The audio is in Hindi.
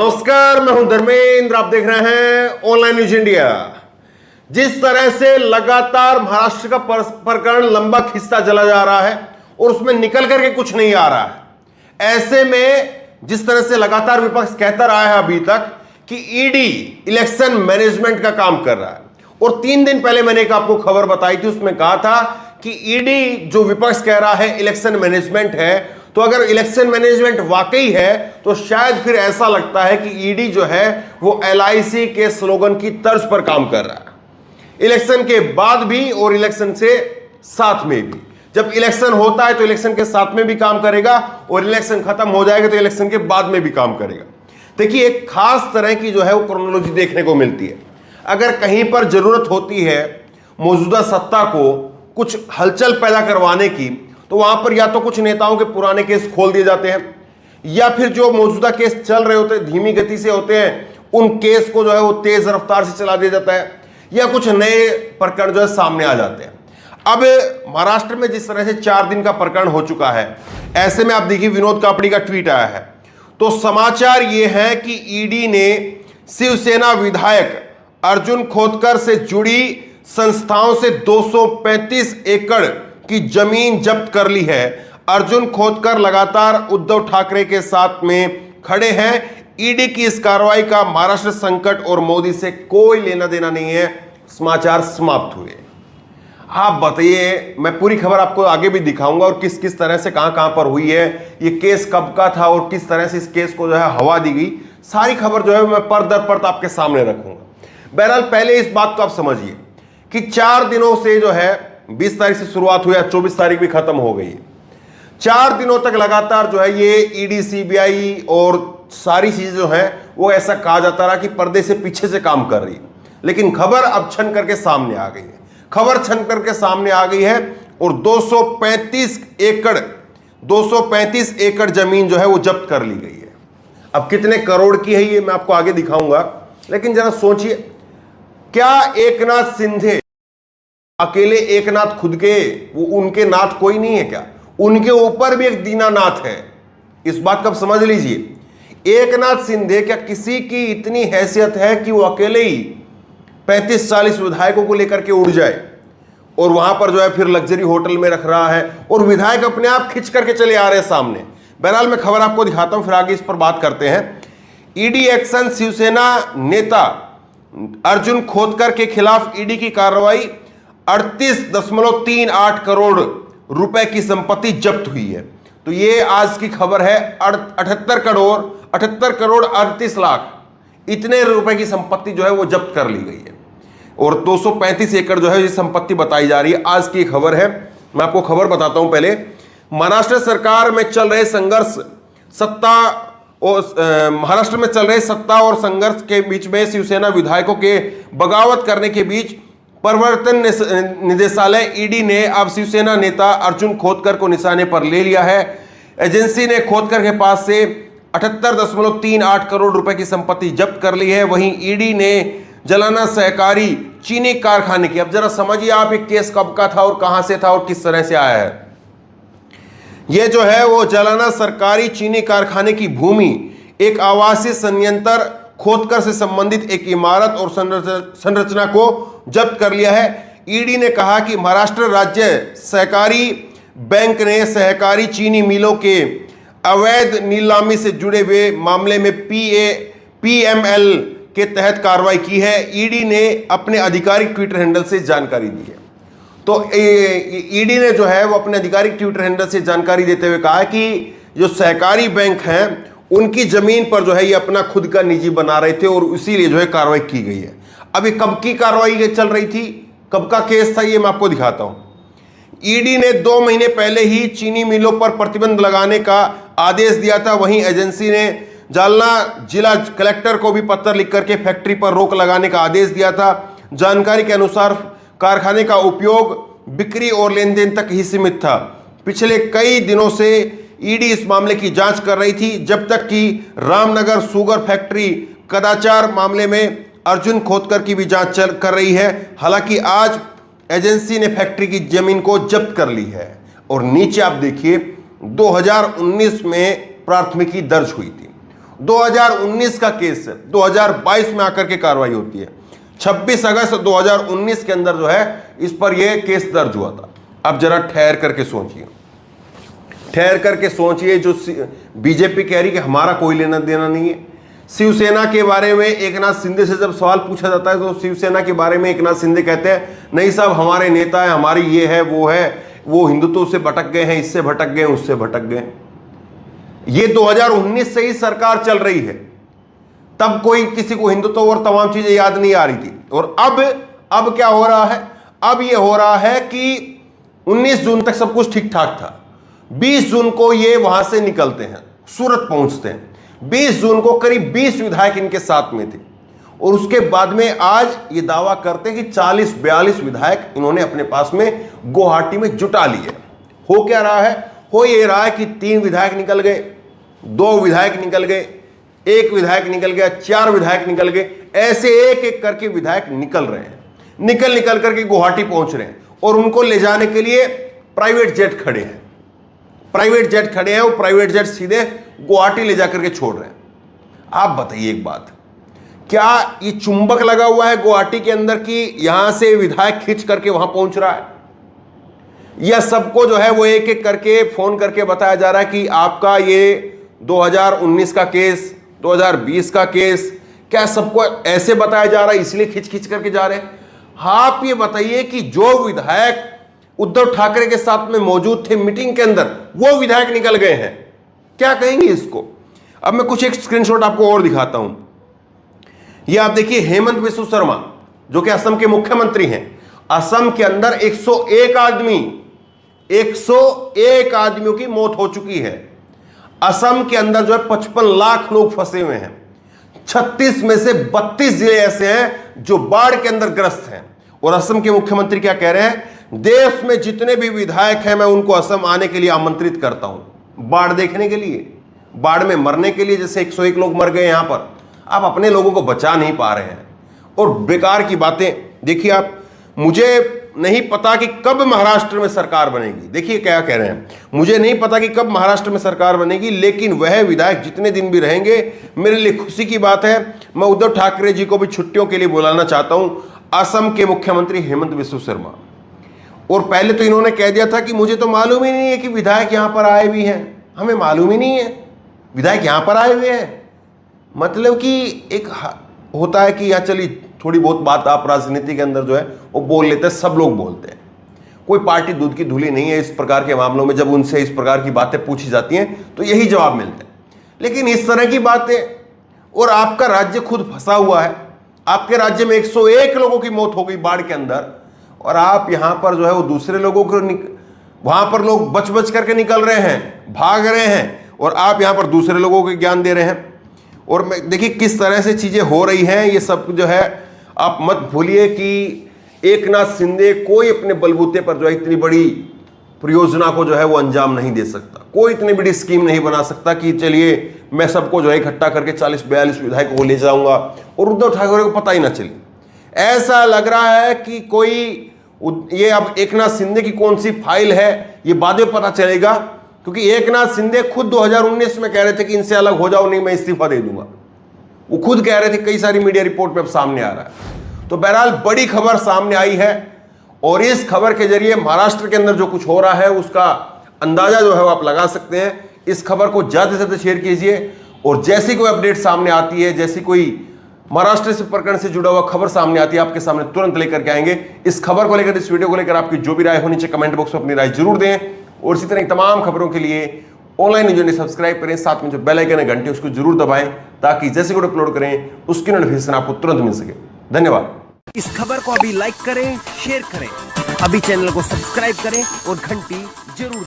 नमस्कार, मैं हूं धर्मेंद्र। आप देख रहे हैं ऑनलाइन न्यूज इंडिया। जिस तरह से लगातार महाराष्ट्र का प्रकरण लंबा खिंचता चला जा रहा है और उसमें निकल करके कुछ नहीं आ रहा है, ऐसे में जिस तरह से लगातार विपक्ष कहता रहा है अभी तक कि ईडी इलेक्शन मैनेजमेंट का काम कर रहा है, और 3 दिन पहले मैंने एक आपको खबर बताई थी, उसमें कहा था कि ईडी जो विपक्ष कह रहा है इलेक्शन मैनेजमेंट है, तो अगर इलेक्शन मैनेजमेंट वाकई है तो शायद फिर ऐसा लगता है कि ईडी जो है वो एलआईसी के स्लोगन की तर्ज पर काम कर रहा है, इलेक्शन के बाद भी और इलेक्शन से साथ में भी। जब इलेक्शन होता है तो इलेक्शन के साथ में भी काम करेगा, और इलेक्शन खत्म हो जाएगा तो इलेक्शन के बाद में भी काम करेगा। देखिए, एक खास तरह की जो है वो क्रोनोलॉजी देखने को मिलती है। अगर कहीं पर जरूरत होती है मौजूदा सत्ता को कुछ हलचल पैदा करवाने की, तो वहां पर या तो कुछ नेताओं के पुराने केस खोल दिए जाते हैं, या फिर जो मौजूदा केस चल रहे होते हैं, धीमी गति से होते हैं, उन केस को जो है वो तेज रफ्तार से चला दिया जाता है, या कुछ नए प्रकरण जो है सामने आ जाते हैं। अब महाराष्ट्र में जिस तरह से 4 दिन का प्रकरण हो चुका है, ऐसे में आप देखिए विनोद कापड़ी का ट्वीट आया है। तो समाचार ये है कि ईडी ने शिवसेना विधायक अर्जुन खोतकर से जुड़ी संस्थाओं से 235 एकड़ की जमीन जब्त कर ली है। अर्जुन खोतकर लगातार उद्धव ठाकरे के साथ में खड़े हैं। ईडी की इस कार्रवाई का महाराष्ट्र संकट और मोदी से कोई लेना देना नहीं है। समाचार समाप्त हुए। आप बताइए, मैं पूरी खबर आपको आगे भी दिखाऊंगा और किस किस तरह से कहां कहां पर हुई है, ये केस कब का था और किस तरह से इस केस को जो है हवा दी गई। सारी खबर जो है मैं पर दर पर आपके सामने रखूंगा। बहरहाल, पहले इस बात को आप समझिए कि 4 दिनों से जो है 20 तारीख से शुरुआत हुई, 24 तारीख भी खत्म हो गई है। 4 दिनों तक लगातार जो है ये ईडी, सीबीआई और सारी चीजें जो है वो ऐसा कहा जाता रहा कि पर्दे से पीछे से काम कर रही है, लेकिन खबर अब छन करके सामने आ गई है। खबर छन करके सामने आ गई है और 235 एकड़ जमीन जो है वो जब्त कर ली गई है। अब कितने करोड़ की है ये मैं आपको आगे दिखाऊंगा, लेकिन जरा सोचिए, क्या एकनाथ शिंदे अकेले एकनाथ खुद के, वो उनके नाथ कोई नहीं है क्या? उनके ऊपर भी एक दीनानाथ है। इस बात को आप समझ लीजिए। एकनाथ शिंदे क्या किसी की इतनी हैसियत है कि वो अकेले ही 35-40 विधायकों को लेकर के उड़ जाए और वहां पर जो है फिर लग्जरी होटल में रख रहा है, और विधायक अपने आप खिंच करके चले आ रहे हैं सामने। बहरहाल, मैं खबर आपको दिखाता हूं, फिर आगे इस पर बात करते हैं। ईडी एक्शन, शिवसेना नेता अर्जुन खोतकर के खिलाफ ईडी की कार्रवाई। 38.38 करोड़ रुपए की संपत्ति जब्त हुई है। तो ये आज की खबर है। 78 करोड़ 38 लाख इतने रुपए की संपत्ति जो है वो जब्त कर ली गई है, और 235 एकड़ जो है ये संपत्ति बताई जा रही है। आज की खबर है। मैं आपको खबर बताता हूं। पहले, महाराष्ट्र सरकार में चल रहे संघर्ष, महाराष्ट्र में चल रहे सत्ता और संघर्ष के बीच में शिवसेना विधायकों के बगावत करने के बीच प्रवर्तन निदेशालय ईडी ने अब शिवसेना नेता अर्जुन खोतकर को निशाने पर ले लिया है। एजेंसी ने खोतकर के पास से 78.38 करोड़ रुपए की संपत्ति जब्त कर ली है। वहीं ईडी ने जलाना सहकारी चीनी कारखाने की, अब जरा समझिए आप, एक केस कब का था और कहां से था और किस तरह से आया है। यह जो है वो जलाना सरकारी चीनी कारखाने की भूमि, एक आवासीय संयंत्र खोदकर से संबंधित एक इमारत और संरचना को जब्त कर लिया है। ईडी ने कहा कि महाराष्ट्र राज्य सहकारी बैंक ने सहकारी चीनी मिलों के अवैध नीलामी से जुड़े हुए मामले में पीएमएल के तहत कार्रवाई की है। ईडी ने अपने आधिकारिक ट्विटर हैंडल से जानकारी दी है। तो ईडी ने जो है वो अपने आधिकारिक ट्विटर हैंडल से जानकारी देते हुए कहा कि जो सहकारी बैंक हैं उनकी जमीन पर जो है ये अपना खुद का निजी बना रहे थे, और इसीलिए जो है कार्रवाई की गई है। अभी कब की कार्रवाई चल रही थी, कब का केस था, ये मैं आपको दिखाता हूं। ईडी ने 2 महीने पहले ही चीनी मिलों पर प्रतिबंध लगाने का आदेश दिया था। वहीं एजेंसी ने जालना जिला कलेक्टर को भी पत्र लिख करके फैक्ट्री पर रोक लगाने का आदेश दिया था। जानकारी के अनुसार कारखाने का उपयोग बिक्री और लेन देन तक ही सीमित था। पिछले कई दिनों से ईडी इस मामले की जांच कर रही थी, जब तक कि रामनगर शुगर फैक्ट्री कदाचार मामले में अर्जुन खोतकर की भी जांच कर रही है। हालांकि आज एजेंसी ने फैक्ट्री की जमीन को जब्त कर ली है। और नीचे आप देखिए, 2019 में प्राथमिकी दर्ज हुई थी 2019 का केस है, 2022 में आकर के कार्रवाई होती है। 26 अगस्त 2019 के अंदर जो है इस पर यह केस दर्ज हुआ था। अब जरा ठहर करके सोचिए, ठहर करके सोचिए। जो बीजेपी कह रही कि हमारा कोई लेना देना नहीं है। शिवसेना के बारे में एकनाथ शिंदे से जब सवाल पूछा जाता है तो शिवसेना के बारे में एकनाथ शिंदे कहते हैं नहीं साहब, हमारे नेता है, हमारी ये है, वो हिंदुत्व से भटक गए हैं, इससे भटक गए, उससे भटक गए। ये 2019 से ही सरकार चल रही है, तब कोई किसी को हिंदुत्व और तमाम चीजें याद नहीं आ रही थी। और अब क्या हो रहा है? अब ये हो रहा है कि 19 जून तक सब कुछ ठीक ठाक था। 20 जून को ये वहां से निकलते हैं, सूरत पहुंचते हैं। 20 जून को करीब 20 विधायक इनके साथ में थे और उसके बाद में आज ये दावा करते हैं कि 40-42 विधायक इन्होंने अपने पास में गुवाहाटी में जुटा लिए। हो क्या रहा है? हो ये रहा है कि 3 विधायक निकल गए, 2 विधायक निकल गए, 1 विधायक निकल गया, 4 विधायक निकल गए। ऐसे एक एक करके विधायक निकल रहे हैं, निकल करके गुवाहाटी पहुंच रहे हैं और उनको ले जाने के लिए प्राइवेट जेट खड़े हैं। प्राइवेट जेट खड़े हैं, वो प्राइवेट जेट सीधे गुवाहाटी ले जाकर के छोड़ रहे हैं। आप बताइए एक बात, क्या ये चुंबक लगा हुआ है गुवाहाटी के अंदर कि यहां से विधायक खींच करके वहां पहुंच रहा है, या सबको जो है वो एक एक करके फोन करके बताया जा रहा है कि आपका ये 2019 का केस, 2020 का केस, क्या सबको ऐसे बताया जा रहा है इसलिए खींच करके जा रहे हैं? आप ये बताइए कि जो विधायक उद्धव ठाकरे के साथ में मौजूद थे मीटिंग के अंदर, वो विधायक निकल गए हैं, क्या कहेंगे इसको? अब मैं कुछ एक स्क्रीनशॉट आपको और दिखाता हूं। ये आप देखिए, हेमंत बिस्व शर्मा जो कि असम के मुख्यमंत्री हैं, असम के अंदर 101 आदमियों की मौत हो चुकी है। असम के अंदर जो है 55 लाख लोग फंसे हुए हैं। 36 में से 32 जिले ऐसे हैं जो बाढ़ के अंदर ग्रस्त हैं। और असम के मुख्यमंत्री क्या कह रहे हैं? देश में जितने भी विधायक हैं मैं उनको असम आने के लिए आमंत्रित करता हूं, बाढ़ देखने के लिए, बाढ़ में मरने के लिए। जैसे 101 लोग मर गए यहां पर, आप अपने लोगों को बचा नहीं पा रहे हैं। और बेकार की बातें देखिए आप। मुझे नहीं पता कि कब महाराष्ट्र में सरकार बनेगी। देखिए क्या कह रहे हैं, मुझे नहीं पता कि कब महाराष्ट्र में सरकार बनेगी, लेकिन वह विधायक जितने दिन भी रहेंगे मेरे लिए खुशी की बात है। मैं उद्धव ठाकरे जी को भी छुट्टियों के लिए बुलाना चाहता हूं, असम के मुख्यमंत्री हेमंत बिस्व शर्मा। और पहले तो इन्होंने कह दिया था कि मुझे तो मालूम ही नहीं है कि विधायक यहां पर आए भी हैं, हमें मालूम ही नहीं है विधायक यहां पर आए हुए हैं। मतलब कि एक होता है कि या चलिए थोड़ी बहुत बात आप राजनीति के अंदर जो है वो बोल लेते हैं, सब लोग बोलते हैं, कोई पार्टी दूध की धुली नहीं है इस प्रकार के मामलों में। जब उनसे इस प्रकार की बातें पूछी जाती हैं तो यही जवाब मिलते हैं। लेकिन इस तरह की बातें, और आपका राज्य खुद फंसा हुआ है, आपके राज्य में 101 लोगों की मौत हो गई बाढ़ के अंदर, और आप यहां पर जो है वो दूसरे लोगों को वहां पर लोग बच करके निकल रहे हैं, भाग रहे हैं, और आप यहां पर दूसरे लोगों को ज्ञान दे रहे हैं। और देखिए किस तरह से चीजें हो रही हैं। ये सब जो है आप मत भूलिए कि एकनाथ शिंदे कोई अपने बलबूते पर जो है इतनी बड़ी परियोजना को जो है वो अंजाम नहीं दे सकता, कोई इतनी बड़ी स्कीम नहीं बना सकता कि चलिए मैं सबको जो है इकट्ठा करके 40-42 विधायकों को ले जाऊंगा और उद्धव ठाकरे को पता ही ना चले। ऐसा लग रहा है कि कोई ये अब एकनाथ शिंदे की कौन सी फाइल है ये बाद में पता चलेगा, क्योंकि एकनाथ शिंदे खुद 2019 में कह रहे थे कि इनसे अलग हो जाओ, नहीं मैं इस्तीफा दे दूंगा। वो खुद कह रहे थे, कई सारी मीडिया रिपोर्ट में अब सामने आ रहा है। तो बहरहाल बड़ी खबर सामने आई है और इस खबर के जरिए महाराष्ट्र के अंदर जो कुछ हो रहा है उसका अंदाजा जो है वो आप लगा सकते हैं। इस खबर को ज्यादा से ज्यादा शेयर कीजिए और जैसी कोई अपडेट सामने आती है, जैसी कोई महाराष्ट्र से प्रकरण से जुड़ा हुआ खबर सामने आती है, आपके सामने तुरंत लेकर के आएंगे। इस खबर को लेकर, इस वीडियो को लेकर आपकी जो भी राय हो नीचे कमेंट बॉक्स में अपनी राय जरूर दें। और इसी तरह तमाम खबरों के लिए ऑनलाइन न्यूज़ इंडिया सब्सक्राइब करें, साथ में जो बेल आइकन है घंटे उसको जरूर दबाएं ताकि जैसे वीडियो अपलोड करें उसकी नोटिफिकेशन आपको तुरंत मिल सके। धन्यवाद। इस खबर को अभी लाइक करें, शेयर करें, अभी चैनल को सब्सक्राइब करें और घंटी जरूर